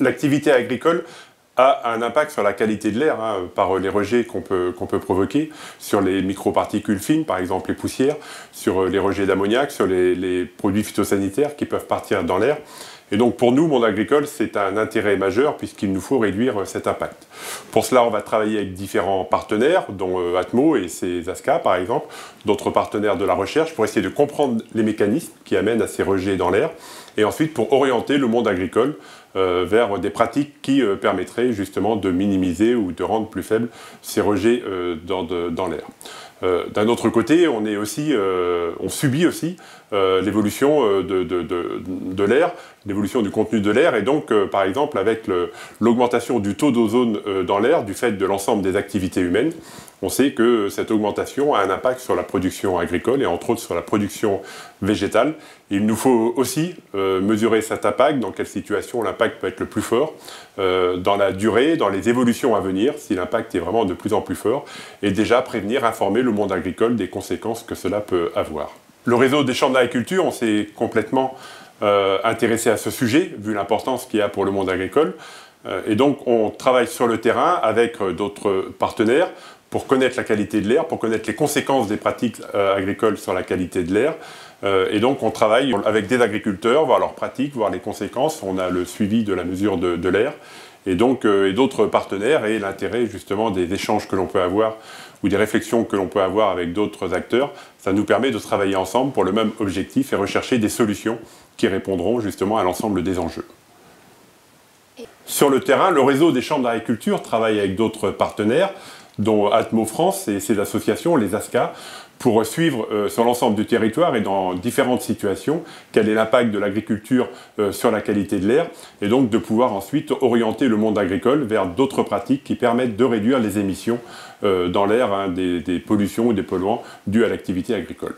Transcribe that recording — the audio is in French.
l'activité agricole a un impact sur la qualité de l'air par les rejets qu'on peut provoquer, sur les microparticules fines, par exemple les poussières, sur les rejets d'ammoniac, sur les produits phytosanitaires qui peuvent partir dans l'air. Et donc pour nous, Monde Agricole, c'est un intérêt majeur puisqu'il nous faut réduire cet impact. Pour cela, on va travailler avec différents partenaires, dont Atmo et ses ASCA par exemple, d'autres partenaires de la recherche, pour essayer de comprendre les mécanismes qui amènent à ces rejets dans l'air, et ensuite pour orienter le monde agricole vers des pratiques qui permettraient justement de minimiser ou de rendre plus faibles ces rejets dans l'air. D'un autre côté, on subit aussi l'évolution de l'air, l'évolution du contenu de l'air, et donc par exemple avec l'augmentation du taux d'ozone dans l'air du fait de l'ensemble des activités humaines, on sait que cette augmentation a un impact sur la production agricole et entre autres sur la production végétale. Il nous faut aussi mesurer cet impact, dans quelle situation l'impact peut être le plus fort, dans la durée, dans les évolutions à venir, si l'impact est vraiment de plus en plus fort, et déjà prévenir, informer le monde agricole des conséquences que cela peut avoir. Le réseau des chambres d'agriculture, on s'est complètement intéressé à ce sujet, vu l'importance qu'il y a pour le monde agricole. Et donc on travaille sur le terrain avec d'autres partenaires pour connaître la qualité de l'air, pour connaître les conséquences des pratiques agricoles sur la qualité de l'air. Et donc on travaille avec des agriculteurs, voir leurs pratiques, voir les conséquences. On a le suivi de la mesure de l'air. Et donc d'autres partenaires et l'intérêt justement des échanges que l'on peut avoir ou des réflexions que l'on peut avoir avec d'autres acteurs, ça nous permet de travailler ensemble pour le même objectif et rechercher des solutions qui répondront justement à l'ensemble des enjeux. Sur le terrain, le réseau des chambres d'agriculture travaille avec d'autres partenaires, dont Atmo France et ses associations, les ASCA, pour suivre sur l'ensemble du territoire et dans différentes situations quel est l'impact de l'agriculture sur la qualité de l'air, et donc de pouvoir ensuite orienter le monde agricole vers d'autres pratiques qui permettent de réduire les émissions dans l'air des pollutions ou des polluants dus à l'activité agricole.